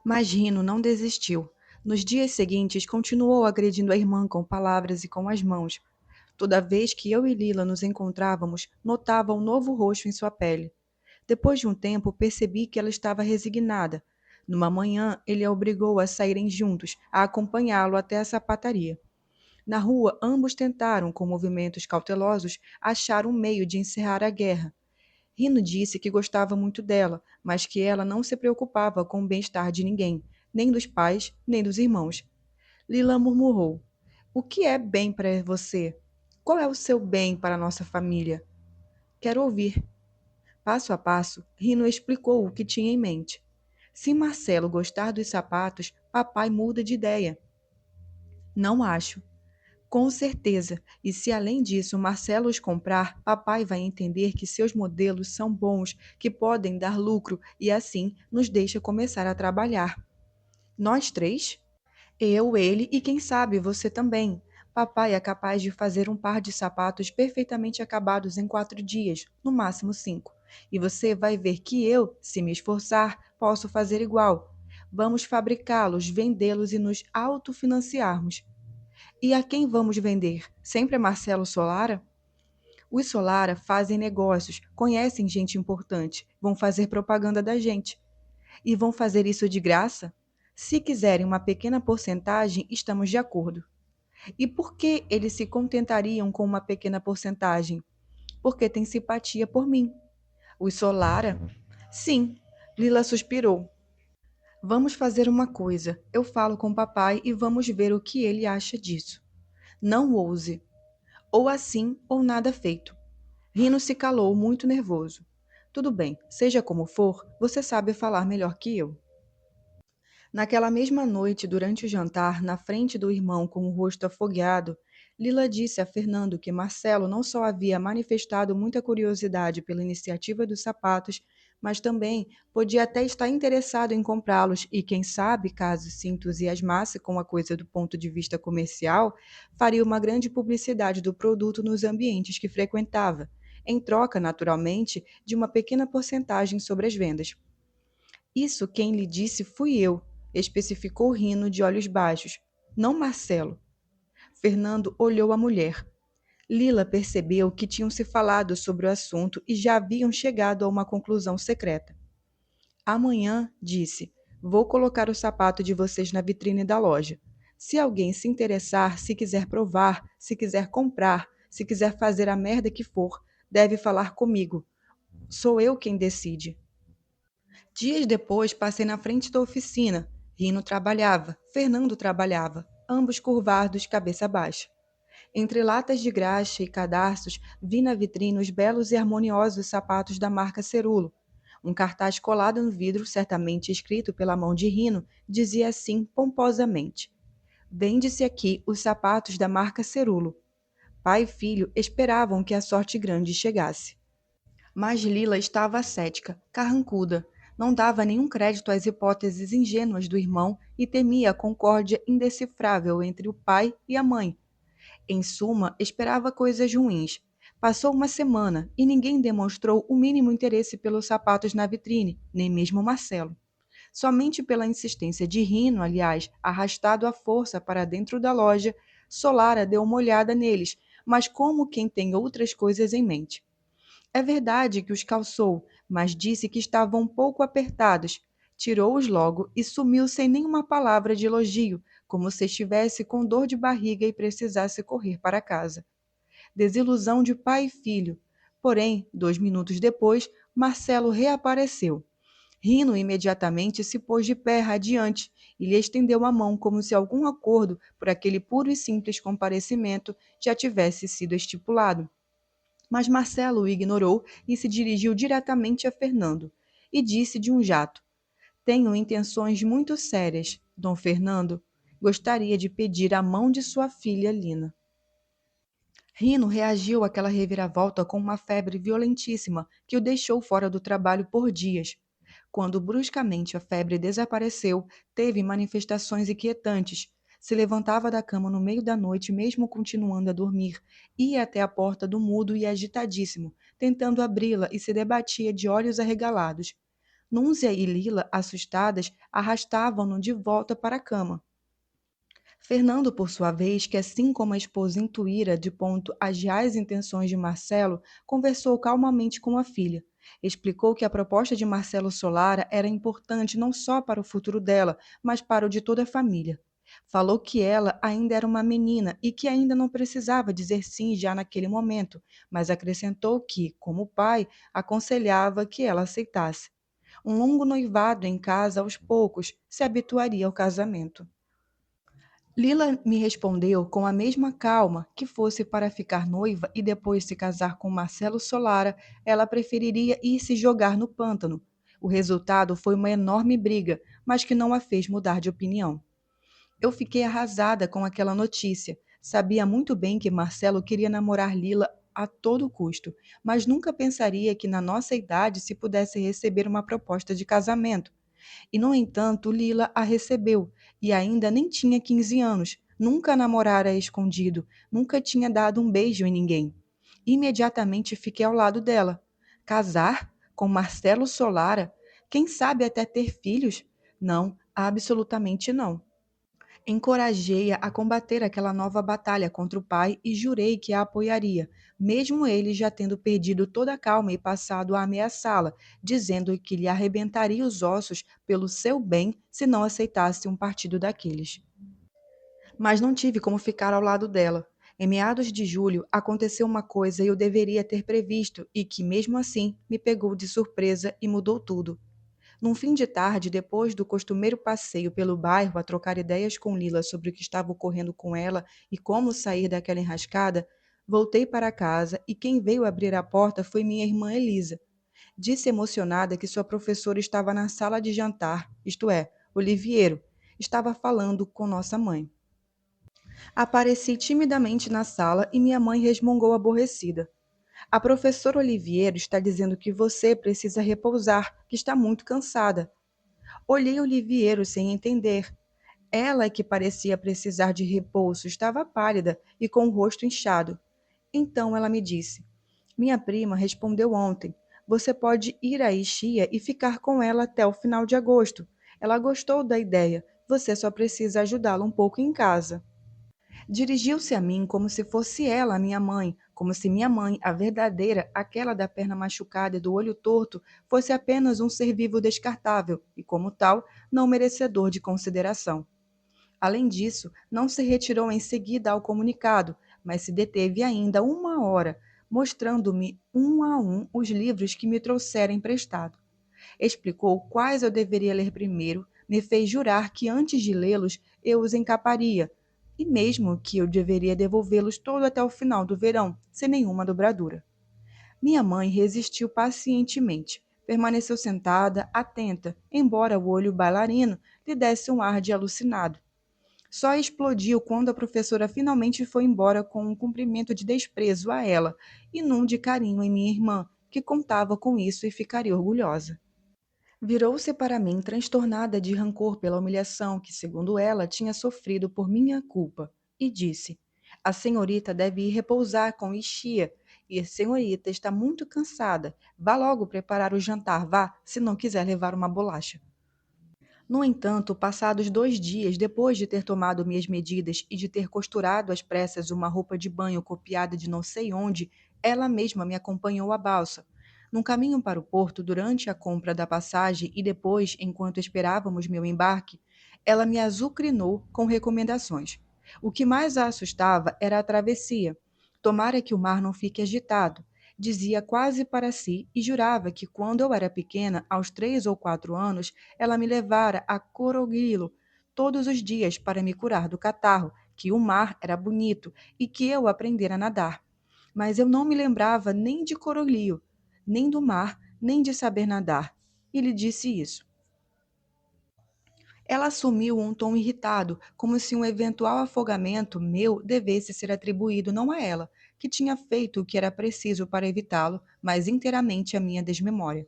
Mas Rino não desistiu. Nos dias seguintes, continuou agredindo a irmã com palavras e com as mãos. Toda vez que eu e Lila nos encontrávamos, notava um novo roxo em sua pele. Depois de um tempo, percebi que ela estava resignada. Numa manhã, ele a obrigou a saírem juntos, a acompanhá-lo até a sapataria. Na rua, ambos tentaram, com movimentos cautelosos, achar um meio de encerrar a guerra. Rino disse que gostava muito dela, mas que ela não se preocupava com o bem-estar de ninguém, nem dos pais, nem dos irmãos. Lila murmurou: "O que é bem para você? Qual é o seu bem para a nossa família?" "Quero ouvir." Passo a passo, Rino explicou o que tinha em mente. "Se Marcelo gostar dos sapatos, papai muda de ideia." "Não acho." "Com certeza. E se além disso Marcelo os comprar, papai vai entender que seus modelos são bons, que podem dar lucro e assim nos deixa começar a trabalhar." "Nós três?" "Eu, ele e quem sabe você também. Papai é capaz de fazer um par de sapatos perfeitamente acabados em 4 dias, no máximo 5. E você vai ver que eu, se me esforçar, posso fazer igual. Vamos fabricá-los, vendê-los e nos autofinanciarmos." "E a quem vamos vender? Sempre a Marcelo Solara?" "Os Solara fazem negócios, conhecem gente importante, vão fazer propaganda da gente." "E vão fazer isso de graça?" "Se quiserem uma pequena porcentagem, estamos de acordo." "E por que eles se contentariam com uma pequena porcentagem?" "Porque têm simpatia por mim." "Os Solara?" "Sim." Lila suspirou. "Vamos fazer uma coisa. Eu falo com papai e vamos ver o que ele acha disso." "Não ouse." "Ou assim, ou nada feito." Rino se calou, muito nervoso. "Tudo bem, seja como for, você sabe falar melhor que eu." Naquela mesma noite, durante o jantar, na frente do irmão com o rosto afogueado, Lila disse a Fernando que Marcelo não só havia manifestado muita curiosidade pela iniciativa dos sapatos, mas também podia até estar interessado em comprá-los e, quem sabe, caso se entusiasmasse com a coisa do ponto de vista comercial, faria uma grande publicidade do produto nos ambientes que frequentava, em troca, naturalmente, de uma pequena porcentagem sobre as vendas. "Isso quem lhe disse fui eu", especificou Rino de olhos baixos, "não Marcelo." Fernando olhou a mulher. Lila percebeu que tinham se falado sobre o assunto e já haviam chegado a uma conclusão secreta. "Amanhã", disse, "vou colocar o sapato de vocês na vitrine da loja. Se alguém se interessar, se quiser provar, se quiser comprar, se quiser fazer a merda que for, deve falar comigo. Sou eu quem decide." Dias depois, passei na frente da oficina. Rino trabalhava, Fernando trabalhava, ambos curvados, cabeça baixa. Entre latas de graxa e cadarços, vi na vitrine os belos e harmoniosos sapatos da marca Cerulo. Um cartaz colado no vidro, certamente escrito pela mão de Rino, dizia assim pomposamente: "Vende-se aqui os sapatos da marca Cerulo." Pai e filho esperavam que a sorte grande chegasse. Mas Lila estava cética, carrancuda. Não dava nenhum crédito às hipóteses ingênuas do irmão e temia a concórdia indecifrável entre o pai e a mãe. Em suma, esperava coisas ruins. Passou uma semana e ninguém demonstrou o mínimo interesse pelos sapatos na vitrine, nem mesmo Marcelo. Somente pela insistência de Rino, aliás, arrastado à força para dentro da loja, Solara deu uma olhada neles, mas como quem tem outras coisas em mente. É verdade que os calçou, mas disse que estavam um pouco apertados. Tirou-os logo e sumiu sem nenhuma palavra de elogio, como se estivesse com dor de barriga e precisasse correr para casa. Desilusão de pai e filho. Porém, 2 minutos depois, Marcelo reapareceu. Rino imediatamente se pôs de pé radiante e lhe estendeu a mão como se algum acordo por aquele puro e simples comparecimento já tivesse sido estipulado. Mas Marcelo o ignorou e se dirigiu diretamente a Fernando, e disse de um jato: "Tenho intenções muito sérias, Dom Fernando. Gostaria de pedir a mão de sua filha Lina." Rino reagiu àquela reviravolta com uma febre violentíssima que o deixou fora do trabalho por dias. Quando bruscamente a febre desapareceu, teve manifestações inquietantes. Se levantava da cama no meio da noite, mesmo continuando a dormir, ia até a porta do mudo e agitadíssimo, tentando abri-la e se debatia de olhos arregalados. Núzia e Lila, assustadas, arrastavam-no de volta para a cama. Fernando, por sua vez, que assim como a esposa intuíra de ponto as reais intenções de Marcelo, conversou calmamente com a filha. Explicou que a proposta de Marcelo Solara era importante não só para o futuro dela, mas para o de toda a família. Falou que ela ainda era uma menina e que ainda não precisava dizer sim já naquele momento, mas acrescentou que, como pai, aconselhava que ela aceitasse. Um longo noivado em casa aos poucos se habituaria ao casamento. Lila me respondeu com a mesma calma que fosse para ficar noiva e depois se casar com Marcelo Solara, ela preferiria ir se jogar no pântano. O resultado foi uma enorme briga, mas que não a fez mudar de opinião. Eu fiquei arrasada com aquela notícia. Sabia muito bem que Marcelo queria namorar Lila a todo custo, mas nunca pensaria que na nossa idade se pudesse receber uma proposta de casamento. E, no entanto, Lila a recebeu, e ainda nem tinha 15 anos, nunca namorara escondido, nunca tinha dado um beijo em ninguém. Imediatamente fiquei ao lado dela. Casar com Marcelo Solara? Quem sabe até ter filhos? Não, absolutamente não. Encorajei-a a combater aquela nova batalha contra o pai e jurei que a apoiaria, mesmo ele já tendo perdido toda a calma e passado a ameaçá-la, dizendo que lhe arrebentaria os ossos pelo seu bem se não aceitasse um partido daqueles. Mas não tive como ficar ao lado dela. Em meados de julho, aconteceu uma coisa que eu deveria ter previsto e que, mesmo assim, me pegou de surpresa e mudou tudo. Num fim de tarde, depois do costumeiro passeio pelo bairro a trocar ideias com Lila sobre o que estava ocorrendo com ela e como sair daquela enrascada, voltei para casa e quem veio abrir a porta foi minha irmã Elisa. Disse emocionada que sua professora estava na sala de jantar, isto é, Oliviero, estava falando com nossa mãe. Apareci timidamente na sala e minha mãe resmungou aborrecida. A professora Oliviero está dizendo que você precisa repousar, que está muito cansada. Olhei Oliviero sem entender. Ela, que parecia precisar de repouso, estava pálida e com o rosto inchado. Então ela me disse: Minha prima respondeu ontem. Você pode ir a Ixia e ficar com ela até o final de agosto. Ela gostou da ideia. Você só precisa ajudá-la um pouco em casa. Dirigiu-se a mim como se fosse ela a minha mãe, como se minha mãe, a verdadeira, aquela da perna machucada e do olho torto, fosse apenas um ser vivo descartável e, como tal, não merecedor de consideração. Além disso, não se retirou em seguida ao comunicado, mas se deteve ainda 1 hora, mostrando-me um a um os livros que me trouxera emprestado. Explicou quais eu deveria ler primeiro, me fez jurar que antes de lê-los eu os encaparia, e mesmo que eu deveria devolvê-los todo até o final do verão, sem nenhuma dobradura. Minha mãe resistiu pacientemente. Permaneceu sentada, atenta, embora o olho bailarino lhe desse um ar de alucinado. Só explodiu quando a professora finalmente foi embora com um cumprimento de desprezo a ela e num de carinho em minha irmã, que contava com isso e ficaria orgulhosa. Virou-se para mim transtornada de rancor pela humilhação que, segundo ela, tinha sofrido por minha culpa, e disse: A senhorita deve ir repousar com Ixia, e a senhorita está muito cansada. Vá logo preparar o jantar, vá, se não quiser levar uma bolacha. No entanto, passados 2 dias depois de ter tomado minhas medidas e de ter costurado às pressas uma roupa de banho copiada de não sei onde, ela mesma me acompanhou à balsa. Num caminho para o porto, durante a compra da passagem e depois, enquanto esperávamos meu embarque, ela me azucrinou com recomendações. O que mais a assustava era a travessia. Tomara que o mar não fique agitado, dizia quase para si e jurava que quando eu era pequena, aos 3 ou 4 anos, ela me levara a Coroguilo todos os dias para me curar do catarro, que o mar era bonito e que eu aprendera a nadar. Mas eu não me lembrava nem de Coroglio, nem do mar, nem de saber nadar. E lhe disse isso. Ela assumiu um tom irritado, como se um eventual afogamento meu devesse ser atribuído não a ela, que tinha feito o que era preciso para evitá-lo, mas inteiramente à minha desmemória.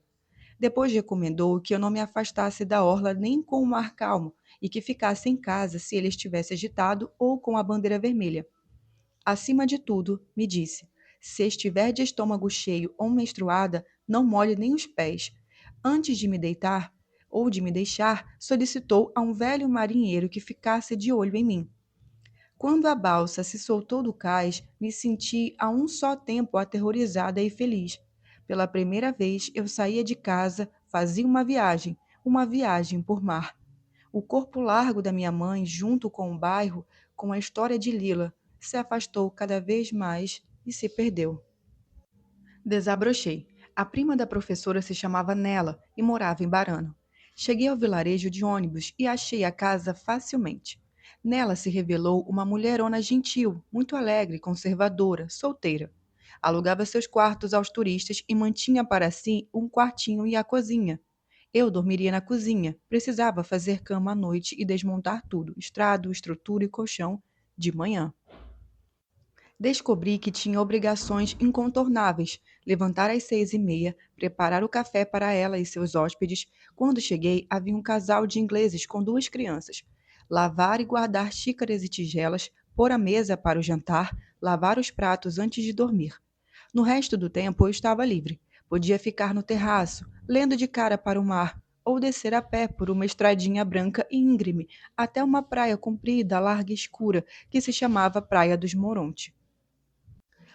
Depois recomendou que eu não me afastasse da orla nem com o mar calmo e que ficasse em casa se ele estivesse agitado ou com a bandeira vermelha. Acima de tudo, me disse, se estiver de estômago cheio ou menstruada, não molhe nem os pés. Antes de me deitar, ou de me deixar, solicitou a um velho marinheiro que ficasse de olho em mim. Quando a balsa se soltou do cais, me senti a um só tempo aterrorizada e feliz. Pela primeira vez eu saía de casa, fazia uma viagem por mar. O corpo largo da minha mãe, junto com o bairro, com a história de Lila, se afastou cada vez mais e se perdeu. Desabrochei. A prima da professora se chamava Nela e morava em Barano. Cheguei ao vilarejo de ônibus e achei a casa facilmente. Nela se revelou uma mulherona gentil, muito alegre, conservadora, solteira. Alugava seus quartos aos turistas e mantinha para si um quartinho e a cozinha. Eu dormiria na cozinha, precisava fazer cama à noite e desmontar tudo, estrado, estrutura e colchão, de manhã. Descobri que tinha obrigações incontornáveis: levantar às 6h30, preparar o café para ela e seus hóspedes. Quando cheguei, havia um casal de ingleses com duas crianças. Lavar e guardar xícaras e tigelas, pôr a mesa para o jantar, lavar os pratos antes de dormir. No resto do tempo eu estava livre. Podia ficar no terraço, lendo de cara para o mar, ou descer a pé por uma estradinha branca e íngreme, até uma praia comprida, larga e escura, que se chamava Praia dos Moronte.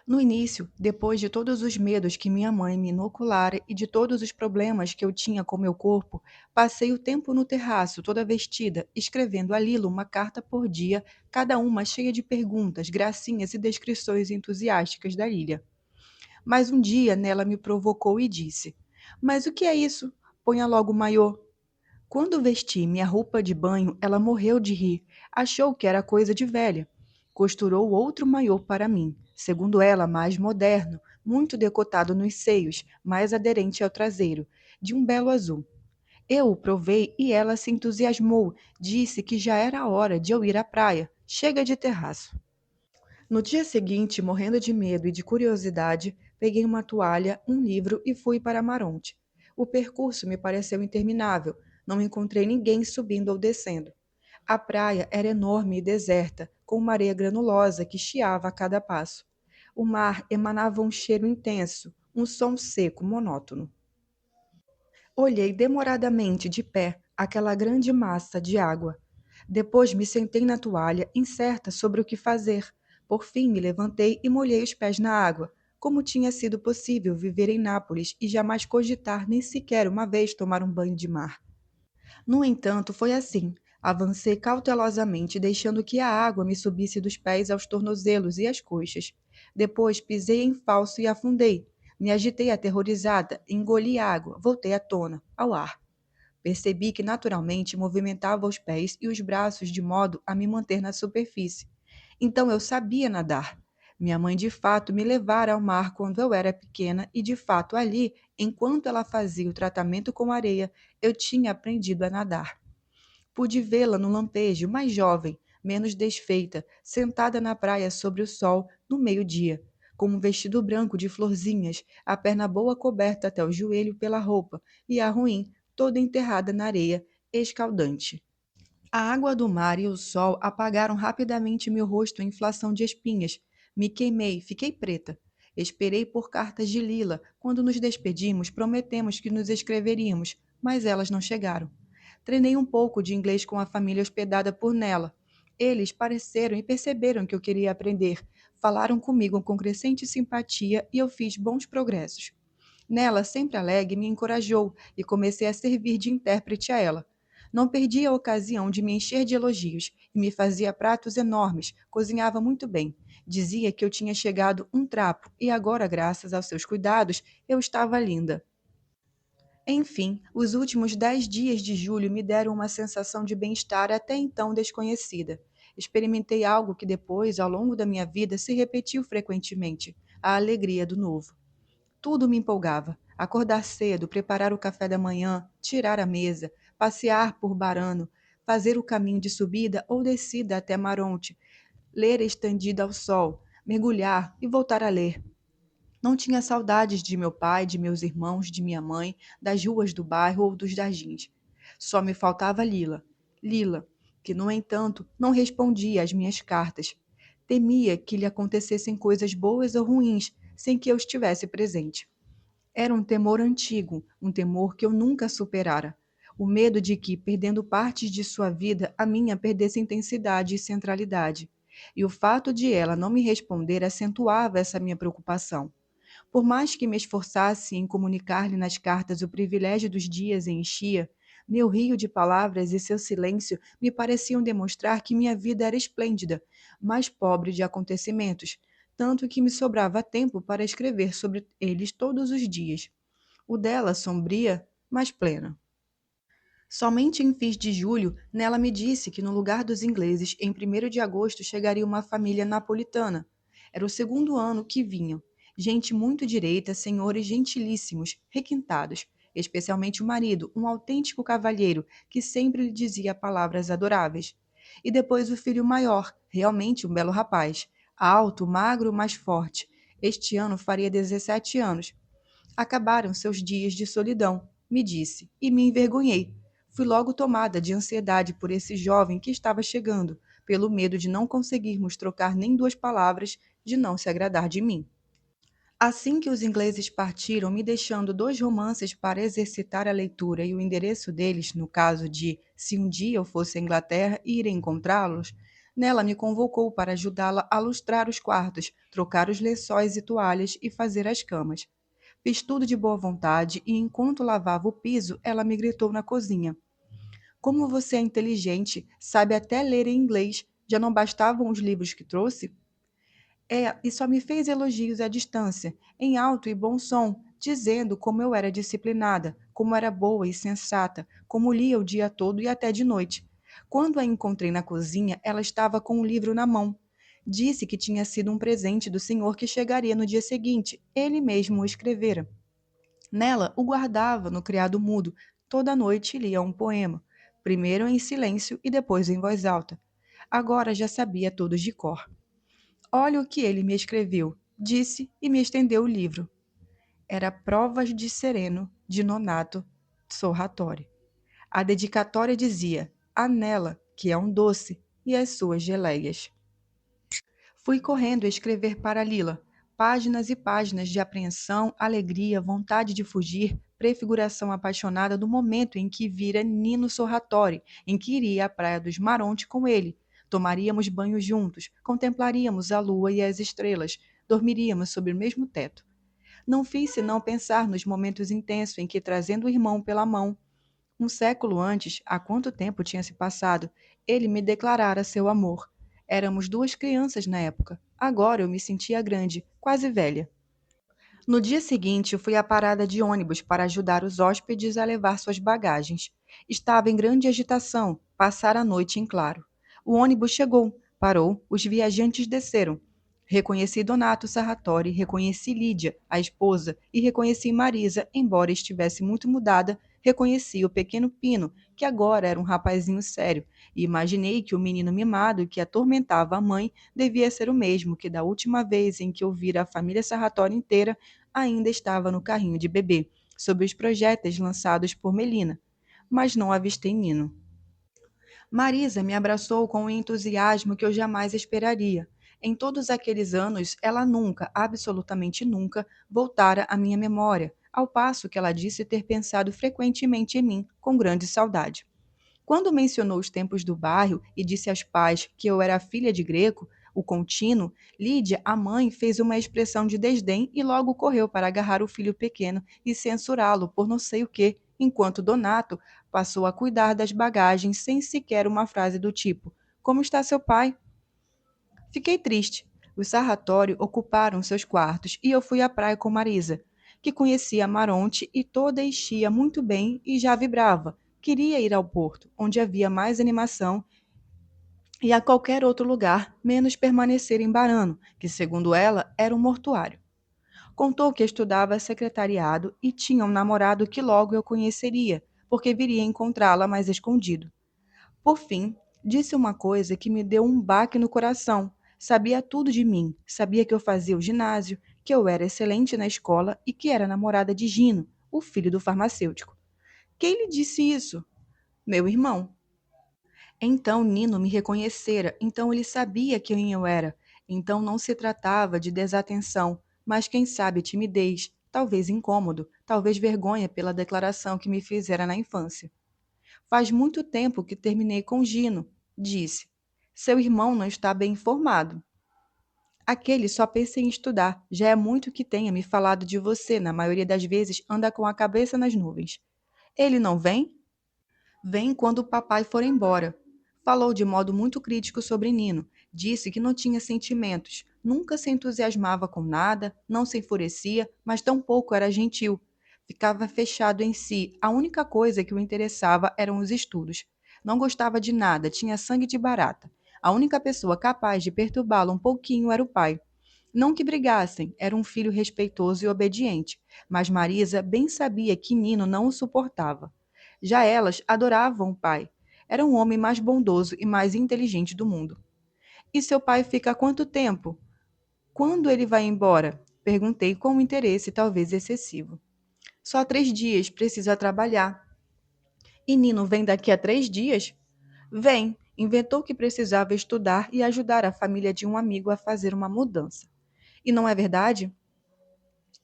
No início, depois de todos os medos que minha mãe me inoculara e de todos os problemas que eu tinha com meu corpo, passei o tempo no terraço, toda vestida, escrevendo a Lila uma carta por dia, cada uma cheia de perguntas, gracinhas e descrições entusiásticas da ilha. Mas um dia Nela me provocou e disse: Mas o que é isso? Ponha logo o maiô. Quando vesti minha roupa de banho, ela morreu de rir. Achou que era coisa de velha. Costurou outro maiô para mim, segundo ela, mais moderno, muito decotado nos seios, mais aderente ao traseiro, de um belo azul. Eu o provei e ela se entusiasmou, disse que já era hora de eu ir à praia. Chega de terraço. No dia seguinte, morrendo de medo e de curiosidade, peguei uma toalha, um livro e fui para Maronte. O percurso me pareceu interminável. Não encontrei ninguém subindo ou descendo. A praia era enorme e deserta, com uma areia granulosa que chiava a cada passo. O mar emanava um cheiro intenso, um som seco, monótono. Olhei demoradamente de pé aquela grande massa de água. Depois me sentei na toalha, incerta sobre o que fazer. Por fim me levantei e molhei os pés na água. Como tinha sido possível viver em Nápoles e jamais cogitar nem sequer uma vez tomar um banho de mar? No entanto, foi assim. Avancei cautelosamente, deixando que a água me subisse dos pés aos tornozelos e às coxas. Depois pisei em falso e afundei. Me agitei aterrorizada, engoli água, voltei à tona, ao ar. Percebi que naturalmente movimentava os pés e os braços de modo a me manter na superfície. Então eu sabia nadar. Minha mãe de fato me levara ao mar quando eu era pequena e de fato ali, enquanto ela fazia o tratamento com areia, eu tinha aprendido a nadar. Pude vê-la no lampejo, mais jovem, menos desfeita, sentada na praia sobre o sol, no meio-dia, com um vestido branco de florzinhas, a perna boa coberta até o joelho pela roupa, e a ruim, toda enterrada na areia, escaldante. A água do mar e o sol apagaram rapidamente meu rosto em inflação de espinhas. Me queimei, fiquei preta. Esperei por cartas de Lila. Quando nos despedimos, prometemos que nos escreveríamos, mas elas não chegaram. Treinei um pouco de inglês com a família hospedada por Nela. Eles pareceram e perceberam que eu queria aprender. Falaram comigo com crescente simpatia e eu fiz bons progressos. Nela, sempre alegre, me encorajou e comecei a servir de intérprete a ela. Não perdi a ocasião de me encher de elogios e me fazia pratos enormes, cozinhava muito bem. Dizia que eu tinha chegado um trapo e agora, graças aos seus cuidados, eu estava linda. Enfim, os últimos 10 dias de julho me deram uma sensação de bem-estar até então desconhecida. Experimentei algo que depois, ao longo da minha vida, se repetiu frequentemente: a alegria do novo. Tudo me empolgava. Acordar cedo, preparar o café da manhã, tirar a mesa, passear por Barano, fazer o caminho de subida ou descida até Maronte, ler estendida ao sol, mergulhar e voltar a ler. Não tinha saudades de meu pai, de meus irmãos, de minha mãe, das ruas do bairro ou dos jardins. Só me faltava Lila. Lila, que, no entanto, não respondia às minhas cartas. Temia que lhe acontecessem coisas boas ou ruins sem que eu estivesse presente. Era um temor antigo, um temor que eu nunca superara. O medo de que, perdendo partes de sua vida, a minha perdesse intensidade e centralidade. E o fato de ela não me responder acentuava essa minha preocupação. Por mais que me esforçasse em comunicar-lhe nas cartas o privilégio dos dias em enchia, meu rio de palavras e seu silêncio me pareciam demonstrar que minha vida era esplêndida, mas pobre de acontecimentos, tanto que me sobrava tempo para escrever sobre eles todos os dias. O dela sombria, mas plena. Somente em fins de julho, Nela me disse que no lugar dos ingleses, em 1º de agosto, chegaria uma família napolitana. Era o segundo ano que vinham. Gente muito direita, senhores gentilíssimos, requintados, especialmente o marido, um autêntico cavalheiro que sempre lhe dizia palavras adoráveis. E depois o filho maior, realmente um belo rapaz, alto, magro, mas forte. Este ano faria 17 anos. Acabaram seus dias de solidão, me disse, e me envergonhei. Fui logo tomada de ansiedade por esse jovem que estava chegando, pelo medo de não conseguirmos trocar nem duas palavras, de não se agradar de mim. Assim que os ingleses partiram, me deixando 2 romances para exercitar a leitura e o endereço deles, no caso de, se um dia eu fosse à Inglaterra, ir encontrá-los, Nela me convocou para ajudá-la a lustrar os quartos, trocar os lençóis e toalhas e fazer as camas. Fiz tudo de boa vontade e, enquanto lavava o piso, ela me gritou na cozinha: Como você é inteligente, sabe até ler em inglês. Já não bastavam os livros que trouxe? E só me fez elogios à distância, em alto e bom som, dizendo como eu era disciplinada, como era boa e sensata, como lia o dia todo e até de noite. Quando a encontrei na cozinha, ela estava com um livro na mão. Disse que tinha sido um presente do senhor que chegaria no dia seguinte. Ele mesmo o escrevera. Nela, o guardava no criado mudo. Toda noite lia um poema, primeiro em silêncio e depois em voz alta. Agora já sabia todos de cor. Olha o que ele me escreveu, disse e me estendeu o livro. Era Provas de Sereno, de Nonato Sorratori. A dedicatória dizia: a Nela, que é um doce, e as suas geleias. Fui correndo escrever para Lila, páginas e páginas de apreensão, alegria, vontade de fugir, prefiguração apaixonada do momento em que vira Nino Sorratori, em que iria à Praia dos Maronte com ele. Tomaríamos banho juntos, contemplaríamos a lua e as estrelas, dormiríamos sob o mesmo teto. Não fiz senão pensar nos momentos intensos em que, trazendo o irmão pela mão, um século antes, há quanto tempo tinha se passado, ele me declarara seu amor. Éramos 2 crianças na época. Agora eu me sentia grande, quase velha. No dia seguinte, eu fui à parada de ônibus para ajudar os hóspedes a levar suas bagagens. Estava em grande agitação, passara a noite em claro. O ônibus chegou, parou, os viajantes desceram. Reconheci Donato Sarratori, reconheci Lídia, a esposa, e reconheci Marisa, embora estivesse muito mudada, reconheci o pequeno Pino, que agora era um rapazinho sério, e imaginei que o menino mimado que atormentava a mãe devia ser o mesmo que da última vez em que eu vira a família Sarratori inteira ainda estava no carrinho de bebê, sob os projéteis lançados por Melina, mas não avistei Nino. Marisa me abraçou com um entusiasmo que eu jamais esperaria. Em todos aqueles anos, ela nunca, absolutamente nunca, voltara à minha memória, ao passo que ela disse ter pensado frequentemente em mim, com grande saudade. Quando mencionou os tempos do bairro e disse aos pais que eu era filha de Greco, o contínuo, Lídia, a mãe, fez uma expressão de desdém e logo correu para agarrar o filho pequeno e censurá-lo por não sei o quê, enquanto Donato passou a cuidar das bagagens sem sequer uma frase do tipo: Como está seu pai? Fiquei triste. Os Sarratori ocuparam seus quartos e eu fui à praia com Marisa, que conhecia Maronte e toda enchia muito bem e já vibrava. Queria ir ao porto, onde havia mais animação, e a qualquer outro lugar, menos permanecer em Barano, que, segundo ela, era um mortuário. Contou que estudava secretariado e tinha um namorado que logo eu conheceria, porque viria encontrá-la mais escondido. Por fim, disse uma coisa que me deu um baque no coração. Sabia tudo de mim, sabia que eu fazia o ginásio, que eu era excelente na escola e que era namorada de Gino, o filho do farmacêutico. Quem lhe disse isso? Meu irmão. Então Nino me reconhecera, então ele sabia quem eu era. Então não se tratava de desatenção, mas quem sabe timidez, talvez incômodo, talvez vergonha pela declaração que me fizera na infância. Faz muito tempo que terminei com Gino, disse. Seu irmão não está bem informado. Aquele só pensa em estudar. Já é muito que tenha me falado de você. Na maioria das vezes anda com a cabeça nas nuvens. Ele não vem? Vem quando o papai for embora. Falou de modo muito crítico sobre Nino. Disse que não tinha sentimentos. Nunca se entusiasmava com nada, não se enfurecia, mas tampouco era gentil. Ficava fechado em si. A única coisa que o interessava eram os estudos. Não gostava de nada, tinha sangue de barata. A única pessoa capaz de perturbá-lo um pouquinho era o pai. Não que brigassem, era um filho respeitoso e obediente, mas Marisa bem sabia que Nino não o suportava. Já elas adoravam o pai. Era um homem mais bondoso e mais inteligente do mundo. E seu pai fica há quanto tempo? Quando ele vai embora? Perguntei com um interesse talvez excessivo. Só 3 dias, precisa trabalhar. E Nino vem daqui a 3 dias? Vem, inventou que precisava estudar e ajudar a família de um amigo a fazer uma mudança. E não é verdade?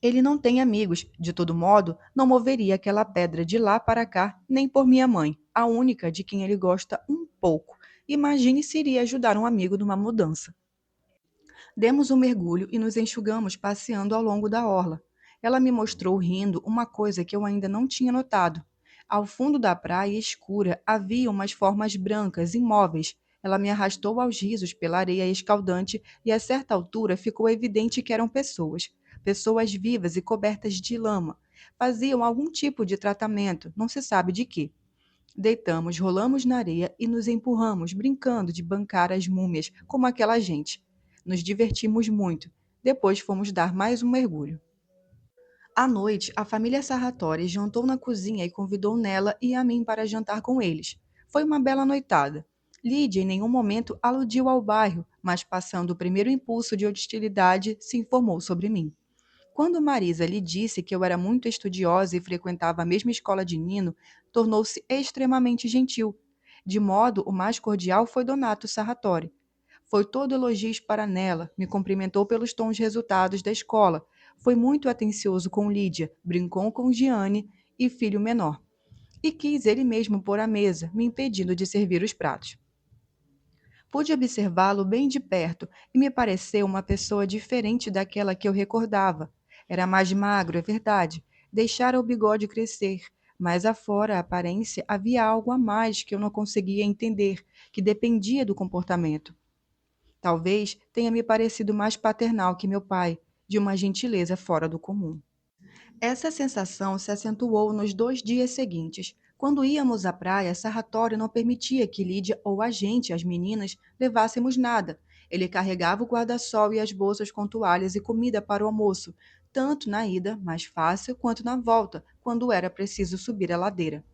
Ele não tem amigos, de todo modo, não moveria aquela pedra de lá para cá, nem por minha mãe, a única de quem ele gosta um pouco. Imagine se iria ajudar um amigo numa mudança. Demos um mergulho e nos enxugamos passeando ao longo da orla. Ela me mostrou rindo uma coisa que eu ainda não tinha notado. Ao fundo da praia escura havia umas formas brancas, imóveis. Ela me arrastou aos risos pela areia escaldante e a certa altura ficou evidente que eram pessoas. Pessoas vivas e cobertas de lama. Faziam algum tipo de tratamento, não se sabe de quê. Deitamos, rolamos na areia e nos empurramos, brincando de bancar as múmias, como aquela gente. Nos divertimos muito. Depois fomos dar mais um mergulho. À noite, a família Sarratori jantou na cozinha e convidou Nela e a mim para jantar com eles. Foi uma bela noitada. Lídia em nenhum momento aludiu ao bairro, mas passando o primeiro impulso de hostilidade, se informou sobre mim. Quando Marisa lhe disse que eu era muito estudiosa e frequentava a mesma escola de Nino, tornou-se extremamente gentil. De modo o mais cordial foi Donato Sarratori. Foi todo elogios para Nela, me cumprimentou pelos tons resultados da escola, foi muito atencioso com Lídia, brincou com Giane e filho menor. E quis ele mesmo pôr a mesa, me impedindo de servir os pratos. Pude observá-lo bem de perto e me pareceu uma pessoa diferente daquela que eu recordava. Era mais magro, é verdade. Deixara o bigode crescer, mas afora a aparência havia algo a mais que eu não conseguia entender, que dependia do comportamento. Talvez tenha me parecido mais paternal que meu pai, de uma gentileza fora do comum. Essa sensação se acentuou nos 2 dias seguintes. Quando íamos à praia, Sarratório não permitia que Lídia ou a gente, as meninas, levássemos nada. Ele carregava o guarda-sol e as bolsas com toalhas e comida para o almoço, tanto na ida, mais fácil, quanto na volta, quando era preciso subir a ladeira.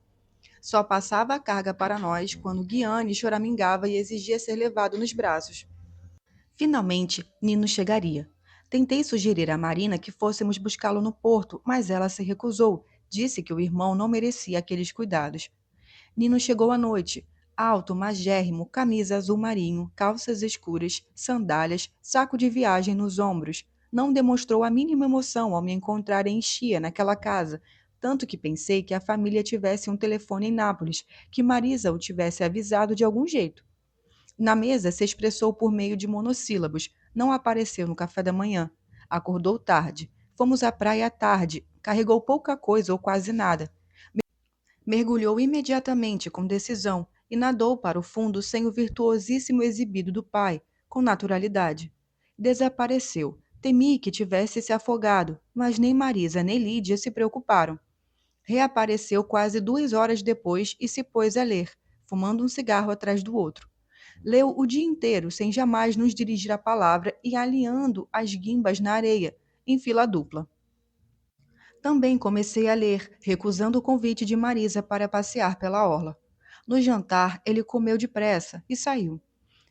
Só passava a carga para nós quando Guiane choramingava e exigia ser levado nos braços. Finalmente, Nino chegaria. Tentei sugerir a Marina que fôssemos buscá-lo no porto, mas ela se recusou. Disse que o irmão não merecia aqueles cuidados. Nino chegou à noite. Alto, magérrimo, camisa azul marinho, calças escuras, sandálias, saco de viagem nos ombros. Não demonstrou a mínima emoção ao me encontrar em Chia, naquela casa, tanto que pensei que a família tivesse um telefone em Nápoles, que Marisa o tivesse avisado de algum jeito. Na mesa, se expressou por meio de monossílabos. Não apareceu no café da manhã. Acordou tarde. Fomos à praia à tarde. Carregou pouca coisa ou quase nada. Mergulhou imediatamente, com decisão, e nadou para o fundo sem o virtuosíssimo exibido do pai, com naturalidade. Desapareceu. Temi que tivesse se afogado, mas nem Marisa nem Lídia se preocuparam. Reapareceu quase 2 horas depois e se pôs a ler, fumando um cigarro atrás do outro. Leu o dia inteiro, sem jamais nos dirigir a palavra e alinhando as guimbas na areia, em fila dupla. Também comecei a ler, recusando o convite de Marisa para passear pela orla. No jantar, ele comeu depressa e saiu.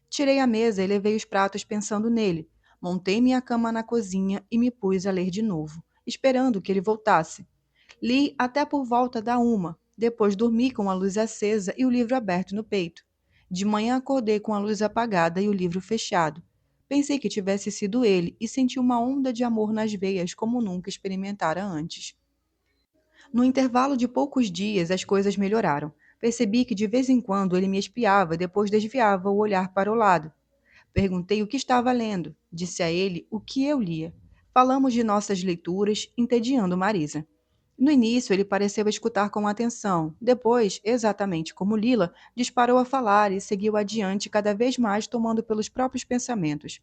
Tirei a mesa e levei os pratos pensando nele. Montei minha cama na cozinha e me pus a ler de novo, esperando que ele voltasse. Li até por volta da 1. Depois dormi com a luz acesa e o livro aberto no peito. De manhã acordei com a luz apagada e o livro fechado. Pensei que tivesse sido ele e senti uma onda de amor nas veias como nunca experimentara antes. No intervalo de poucos dias, as coisas melhoraram. Percebi que de vez em quando ele me espiava e depois desviava o olhar para o lado. Perguntei o que estava lendo. Disse a ele o que eu lia. Falamos de nossas leituras, entediando Marisa. No início, ele pareceu escutar com atenção. Depois, exatamente como Lila, disparou a falar e seguiu adiante, cada vez mais tomando pelos próprios pensamentos.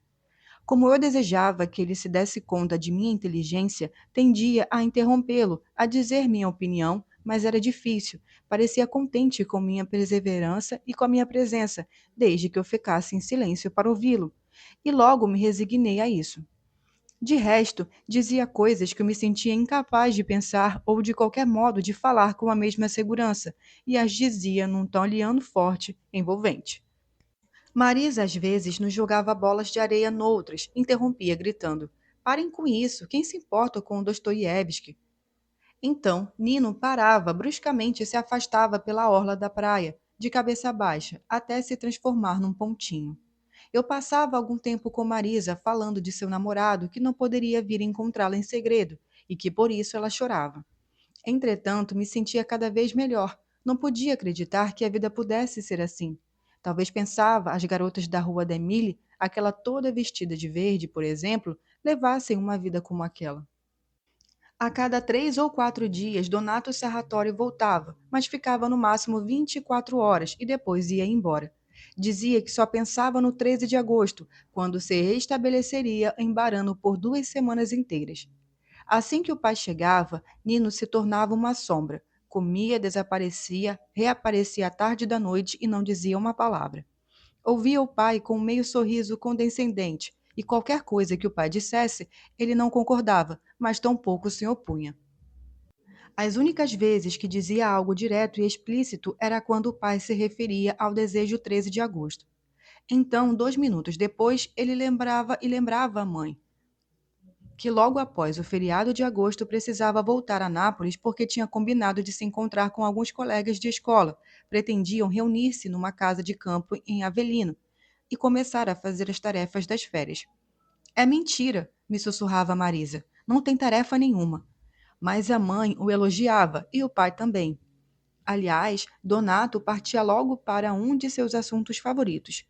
Como eu desejava que ele se desse conta de minha inteligência, tendia a interrompê-lo, a dizer minha opinião, mas era difícil. Parecia contente com minha perseverança e com a minha presença, desde que eu ficasse em silêncio para ouvi-lo. E logo me resignei a isso. De resto, dizia coisas que eu me sentia incapaz de pensar ou de qualquer modo de falar com a mesma segurança, e as dizia num tom liano forte, envolvente. Marisa às vezes nos jogava bolas de areia noutras, interrompia gritando: Parem com isso, quem se importa com Dostoiévski? Então, Nino parava bruscamente e se afastava pela orla da praia, de cabeça baixa, até se transformar num pontinho. Eu passava algum tempo com Marisa falando de seu namorado que não poderia vir encontrá-la em segredo e que por isso ela chorava. Entretanto, me sentia cada vez melhor. Não podia acreditar que a vida pudesse ser assim. Talvez pensava as garotas da rua da Emile, aquela toda vestida de verde, por exemplo, levassem uma vida como aquela. A cada 3 ou 4 dias, Donato Serratório voltava, mas ficava no máximo 24 horas e depois ia embora. Dizia que só pensava no 13 de agosto, quando se restabeleceria em Barano por 2 semanas inteiras. Assim que o pai chegava, Nino se tornava uma sombra. Comia, desaparecia, reaparecia à tarde da noite e não dizia uma palavra. Ouvia o pai com um meio sorriso condescendente, e qualquer coisa que o pai dissesse, ele não concordava, mas tampouco se opunha. As únicas vezes que dizia algo direto e explícito era quando o pai se referia ao desejo 13 de agosto. Então, 2 minutos depois, ele lembrava a mãe que logo após o feriado de agosto precisava voltar a Nápoles porque tinha combinado de se encontrar com alguns colegas de escola. Pretendiam reunir-se numa casa de campo em Avelino e começar a fazer as tarefas das férias. É mentira, me sussurrava Marisa. Não tem tarefa nenhuma. Mas a mãe o elogiava e o pai também. Aliás, Donato partia logo para um de seus assuntos favoritos.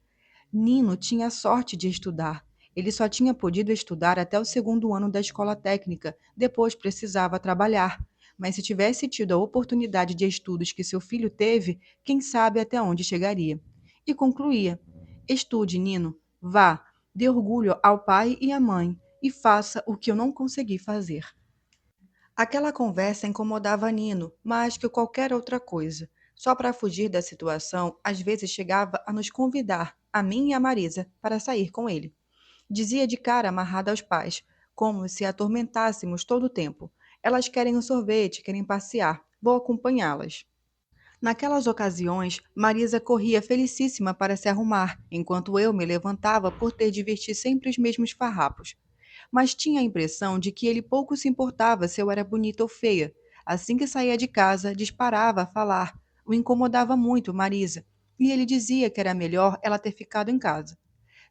Nino tinha sorte de estudar. Ele só tinha podido estudar até o segundo ano da escola técnica, depois precisava trabalhar. Mas se tivesse tido a oportunidade de estudos que seu filho teve, quem sabe até onde chegaria. E concluía: Estude, Nino, vá, dê orgulho ao pai e à mãe, e faça o que eu não consegui fazer. Aquela conversa incomodava Nino mais que qualquer outra coisa. Só para fugir da situação, às vezes chegava a nos convidar, a mim e a Marisa, para sair com ele. Dizia de cara amarrada aos pais, como se a atormentássemos todo o tempo. Elas querem um sorvete, querem passear. Vou acompanhá-las. Naquelas ocasiões, Marisa corria felicíssima para se arrumar, enquanto eu me levantava por ter de vestir sempre os mesmos farrapos. Mas tinha a impressão de que ele pouco se importava se eu era bonita ou feia. Assim que saía de casa, disparava a falar. O incomodava muito, Marisa, e ele dizia que era melhor ela ter ficado em casa.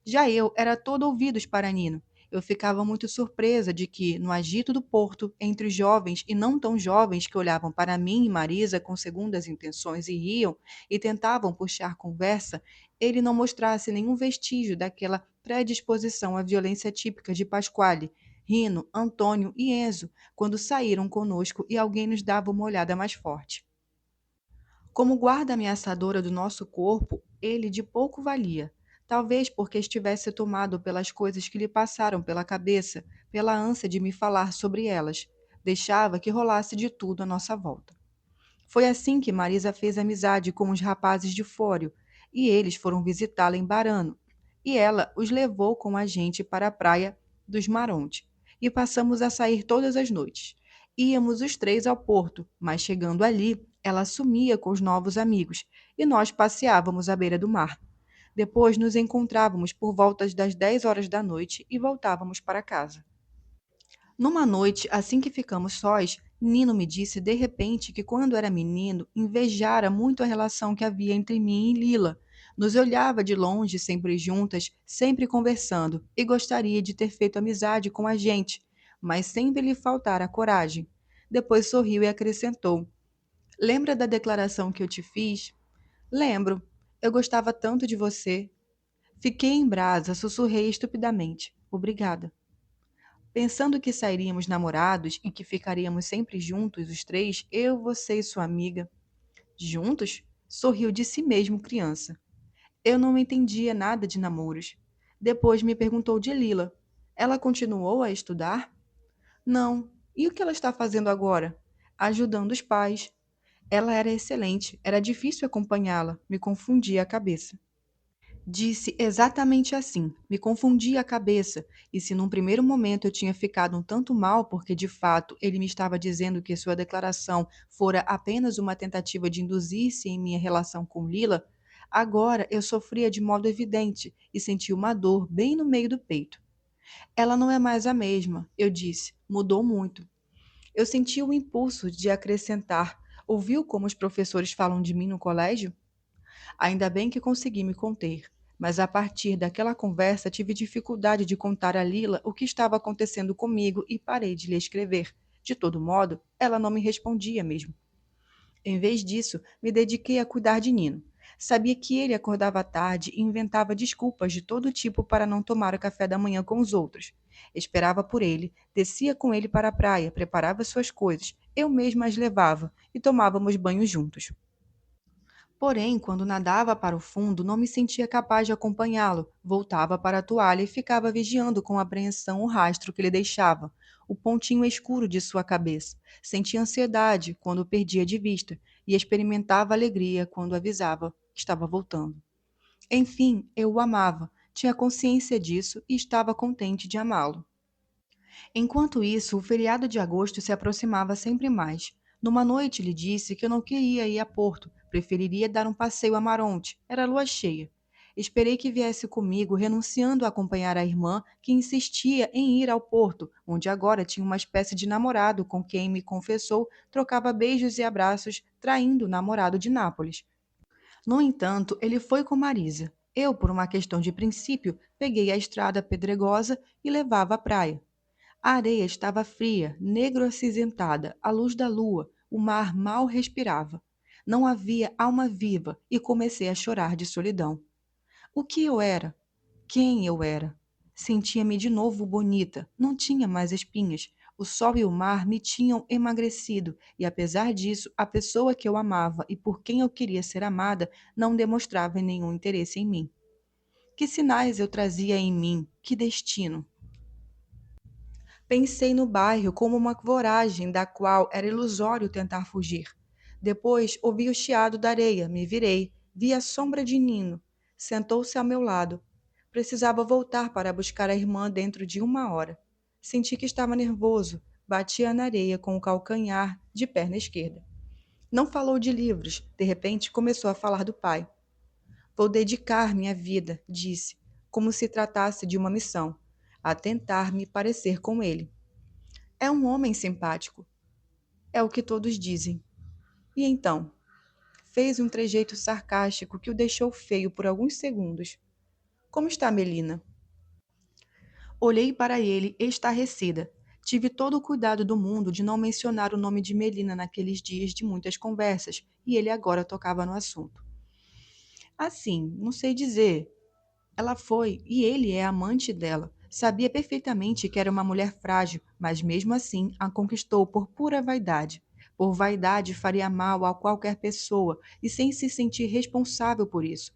Já eu era todo ouvidos para Nino. Eu ficava muito surpresa de que, no agito do porto, entre os jovens e não tão jovens que olhavam para mim e Marisa com segundas intenções e riam e tentavam puxar conversa, ele não mostrasse nenhum vestígio daquela predisposição à violência típica de Pasquale, Rino, Antônio e Enzo, quando saíram conosco e alguém nos dava uma olhada mais forte. Como guarda ameaçadora do nosso corpo, ele de pouco valia. Talvez porque estivesse tomado pelas coisas que lhe passaram pela cabeça, pela ânsia de me falar sobre elas. Deixava que rolasse de tudo à nossa volta. Foi assim que Marisa fez amizade com os rapazes de Fório, e eles foram visitá-la em Barano. E ela os levou com a gente para a praia dos Maronte, e passamos a sair todas as noites. Íamos os três ao porto, mas chegando ali, ela sumia com os novos amigos, e nós passeávamos à beira do mar. Depois nos encontrávamos por volta das 10 horas da noite e voltávamos para casa. Numa noite, assim que ficamos sós, Nino me disse de repente que quando era menino invejara muito a relação que havia entre mim e Lila. Nos olhava de longe, sempre juntas, sempre conversando, e gostaria de ter feito amizade com a gente, mas sempre lhe faltara a coragem. Depois sorriu e acrescentou: Lembra da declaração que eu te fiz? Lembro. Eu gostava tanto de você. Fiquei em brasa, sussurrei estupidamente. Obrigada. Pensando que sairíamos namorados e que ficaríamos sempre juntos, os três, eu, você e sua amiga. Juntos? Sorriu de si mesmo, criança. Eu não entendia nada de namoros. Depois me perguntou de Lila. Ela continuou a estudar? Não. E o que ela está fazendo agora? Ajudando os pais. Ela era excelente, era difícil acompanhá-la, me confundia a cabeça. Disse exatamente assim, me confundia a cabeça, e se num primeiro momento eu tinha ficado um tanto mal porque de fato ele me estava dizendo que sua declaração fora apenas uma tentativa de induzir-se em minha relação com Lila, agora eu sofria de modo evidente e sentia uma dor bem no meio do peito. Ela não é mais a mesma, eu disse, mudou muito. Eu senti o impulso de acrescentar: ouviu como os professores falam de mim no colégio? Ainda bem que consegui me conter, mas a partir daquela conversa tive dificuldade de contar a Lila o que estava acontecendo comigo e parei de lhe escrever. De todo modo, ela não me respondia mesmo. Em vez disso, me dediquei a cuidar de Nino. Sabia que ele acordava tarde e inventava desculpas de todo tipo para não tomar o café da manhã com os outros. Esperava por ele, descia com ele para a praia, preparava suas coisas, eu mesma as levava e tomávamos banho juntos. Porém, quando nadava para o fundo, não me sentia capaz de acompanhá-lo. Voltava para a toalha e ficava vigiando com apreensão o rastro que ele deixava, o pontinho escuro de sua cabeça. Sentia ansiedade quando o perdia de vista e experimentava alegria quando avisava que estava voltando. Enfim, eu o amava, tinha consciência disso e estava contente de amá-lo. Enquanto isso, o feriado de agosto se aproximava sempre mais. Numa noite lhe disse que eu não queria ir a Porto, preferiria dar um passeio a Maronte. Era lua cheia. Esperei que viesse comigo, renunciando a acompanhar a irmã, que insistia em ir ao Porto, onde agora tinha uma espécie de namorado com quem, me confessou, trocava beijos e abraços, traindo o namorado de Nápoles. No entanto, ele foi com Marisa. Eu, por uma questão de princípio, peguei a estrada pedregosa e levava à praia. A areia estava fria, negro-acinzentada, à luz da lua, o mar mal respirava. Não havia alma viva e comecei a chorar de solidão. O que eu era? Quem eu era? Sentia-me de novo bonita, não tinha mais espinhas. O sol e o mar me tinham emagrecido, e apesar disso, a pessoa que eu amava e por quem eu queria ser amada não demonstrava nenhum interesse em mim. Que sinais eu trazia em mim? Que destino? Pensei no bairro como uma voragem da qual era ilusório tentar fugir. Depois ouvi o chiado da areia, me virei, vi a sombra de Nino. Sentou-se ao meu lado. Precisava voltar para buscar a irmã dentro de 1 hora. Senti que estava nervoso, batia na areia com o calcanhar de perna esquerda. Não falou de livros, de repente começou a falar do pai. Vou dedicar minha vida, disse, como se tratasse de uma missão, a tentar me parecer com ele. É um homem simpático. É o que todos dizem. E então? Fez um trejeito sarcástico que o deixou feio por alguns segundos. Como está Melina? Olhei para ele estarrecida. Tive todo o cuidado do mundo de não mencionar o nome de Melina naqueles dias de muitas conversas, e ele agora tocava no assunto. Assim, não sei dizer. Ela foi, e ele é amante dela. Sabia perfeitamente que era uma mulher frágil, mas mesmo assim a conquistou por pura vaidade. Por vaidade faria mal a qualquer pessoa e sem se sentir responsável por isso.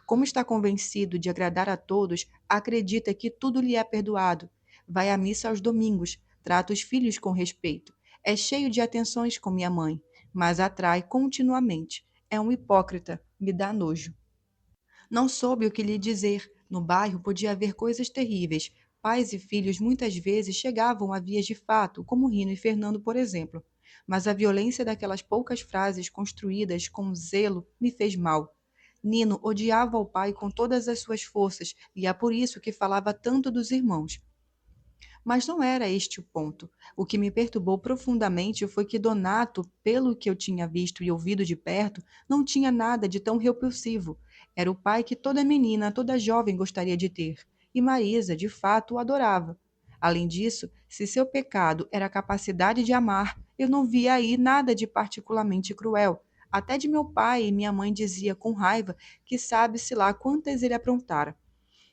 Como está convencido de agradar a todos, acredita que tudo lhe é perdoado. Vai à missa aos domingos, trata os filhos com respeito. É cheio de atenções com minha mãe, mas atrai continuamente. É um hipócrita, me dá nojo. Não soube o que lhe dizer. No bairro podia haver coisas terríveis. Pais e filhos muitas vezes chegavam a vias de fato, como Rino e Fernando, por exemplo. Mas a violência daquelas poucas frases construídas com zelo me fez mal. Nino odiava o pai com todas as suas forças, e é por isso que falava tanto dos irmãos. Mas não era este o ponto. O que me perturbou profundamente foi que Donato, pelo que eu tinha visto e ouvido de perto, não tinha nada de tão repulsivo. Era o pai que toda menina, toda jovem gostaria de ter. E Marisa, de fato, o adorava. Além disso, se seu pecado era a capacidade de amar, eu não via aí nada de particularmente cruel. Até de meu pai e minha mãe dizia com raiva que sabe-se lá quantas ele aprontara.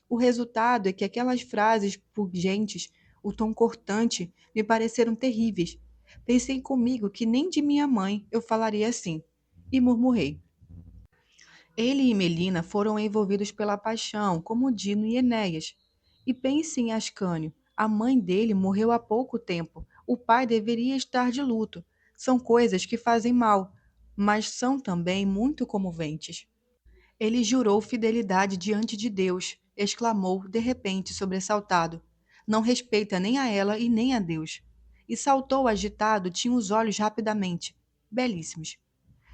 O resultado é que aquelas frases pungentes, o tom cortante, me pareceram terríveis. Pensei comigo que nem de minha mãe eu falaria assim. E murmurei. Ele e Melina foram envolvidos pela paixão, como Dino e Enéas. E pense em Ascânio. A mãe dele morreu há pouco tempo. O pai deveria estar de luto. São coisas que fazem mal, mas são também muito comoventes. Ele jurou fidelidade diante de Deus, exclamou, de repente, sobressaltado. Não respeita nem a ela e nem a Deus. E saltou agitado, tinha os olhos rapidamente. Belíssimos.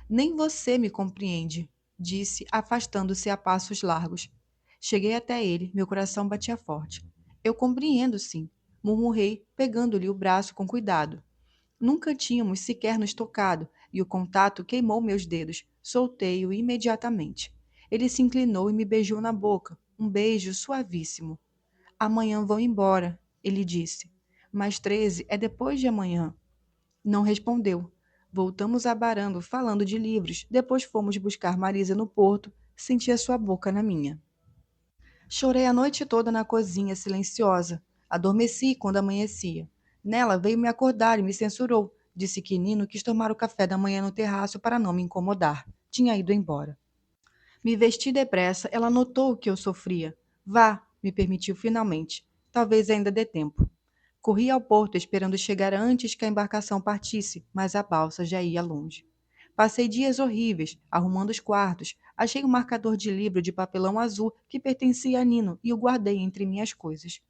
Nem você me compreende, disse, afastando-se a passos largos. Cheguei até ele, meu coração batia forte. Eu compreendo, sim, murmurei, pegando-lhe o braço com cuidado. Nunca tínhamos sequer nos tocado, e o contato queimou meus dedos. Soltei-o imediatamente. Ele se inclinou e me beijou na boca, um beijo suavíssimo. Amanhã vou embora, ele disse. Mas 13 é depois de amanhã. Não respondeu. Voltamos a Barambo falando de livros. Depois fomos buscar Marisa no porto. Senti a sua boca na minha. Chorei a noite toda na cozinha, silenciosa. Adormeci quando amanhecia. Nela veio me acordar e me censurou. Disse que Nino quis tomar o café da manhã no terraço para não me incomodar. Tinha ido embora. Me vesti depressa, ela notou que eu sofria. Vá, me permitiu finalmente. Talvez ainda dê tempo. Corri ao porto esperando chegar antes que a embarcação partisse, mas a balsa já ia longe. Passei dias horríveis, arrumando os quartos. Achei um marcador de livro de papelão azul que pertencia a Nino e o guardei entre minhas coisas.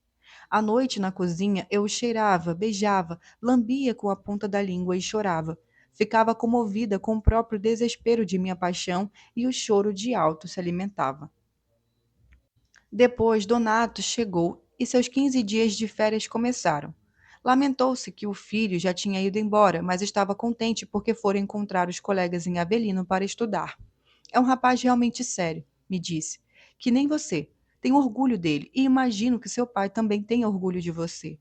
À noite, na cozinha, eu o cheirava, beijava, lambia com a ponta da língua e chorava. Ficava comovida com o próprio desespero de minha paixão e o choro de alto se alimentava. Depois, Donato chegou e seus 15 dias de férias começaram. Lamentou-se que o filho já tinha ido embora, mas estava contente porque foram encontrar os colegas em Avelino para estudar. É um rapaz realmente sério, me disse, que nem você. Tenho orgulho dele e imagino que seu pai também tem orgulho de você.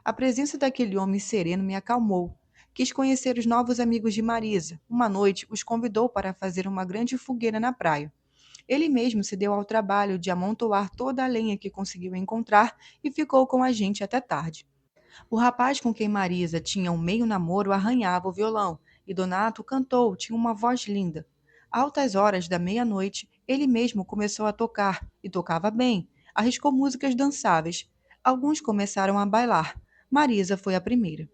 A presença daquele homem sereno me acalmou. Quis conhecer os novos amigos de Marisa. Uma noite, os convidou para fazer uma grande fogueira na praia. Ele mesmo se deu ao trabalho de amontoar toda a lenha que conseguiu encontrar e ficou com a gente até tarde. O rapaz com quem Marisa tinha um meio namoro arranhava o violão, e Donato cantou, tinha uma voz linda. Altas horas da meia-noite, ele mesmo começou a tocar, e tocava bem. Arriscou músicas dançáveis. Alguns começaram a bailar. Marisa foi a primeira.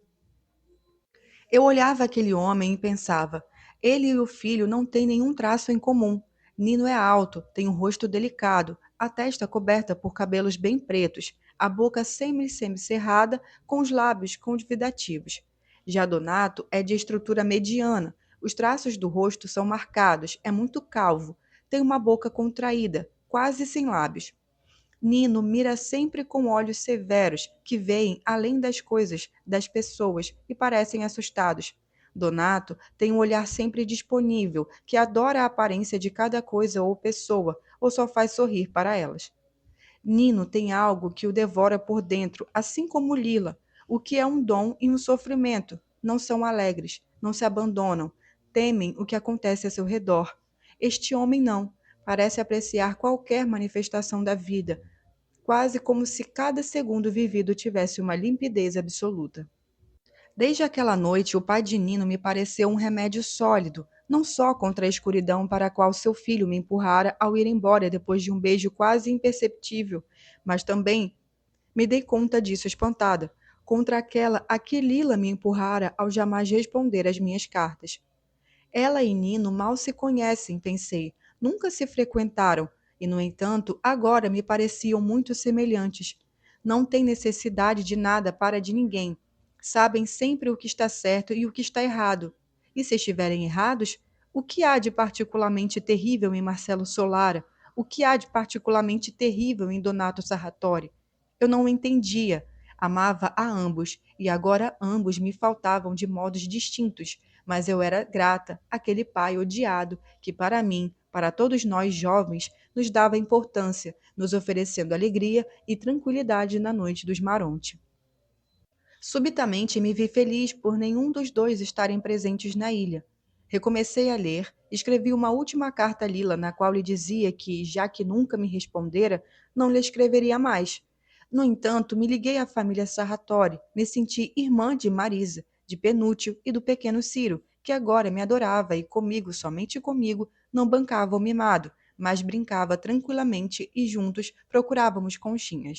Eu olhava aquele homem e pensava: ele e o filho não têm nenhum traço em comum. Nino é alto, tem um rosto delicado, a testa coberta por cabelos bem pretos, a boca semi-cerrada, com os lábios convidativos. Já Donato é de estrutura mediana. Os traços do rosto são marcados, é muito calvo, tem uma boca contraída, quase sem lábios. Nino mira sempre com olhos severos, que veem além das coisas, das pessoas, e parecem assustados. Donato tem um olhar sempre disponível, que adora a aparência de cada coisa ou pessoa, ou só faz sorrir para elas. Nino tem algo que o devora por dentro, assim como Lila, o que é um dom e um sofrimento. Não são alegres, não se abandonam, temem o que acontece a seu redor. Este homem não, parece apreciar qualquer manifestação da vida, quase como se cada segundo vivido tivesse uma limpidez absoluta. Desde aquela noite, o pai de Nino me pareceu um remédio sólido, não só contra a escuridão para a qual seu filho me empurrara ao ir embora depois de um beijo quase imperceptível, mas também me dei conta disso espantada, contra aquela a que Lila me empurrara ao jamais responder às minhas cartas. Ela e Nino mal se conhecem, pensei, nunca se frequentaram, e, no entanto, agora me pareciam muito semelhantes. Não têm necessidade de nada para de ninguém. Sabem sempre o que está certo e o que está errado. E se estiverem errados, o que há de particularmente terrível em Marcelo Solara? O que há de particularmente terrível em Donato Sarratori? Eu não o entendia. Amava a ambos, e agora ambos me faltavam de modos distintos, mas eu era grata àquele pai odiado, que para mim para todos nós jovens, nos dava importância, nos oferecendo alegria e tranquilidade na noite dos Maronte. Subitamente me vi feliz por nenhum dos dois estarem presentes na ilha. Recomecei a ler, escrevi uma última carta a Lila, na qual lhe dizia que, já que nunca me respondera, não lhe escreveria mais. No entanto, me liguei à família Sarratori, me senti irmã de Marisa, de Penútil e do pequeno Ciro, que agora me adorava e comigo, somente comigo, não bancava o mimado, mas brincava tranquilamente e juntos procurávamos conchinhas.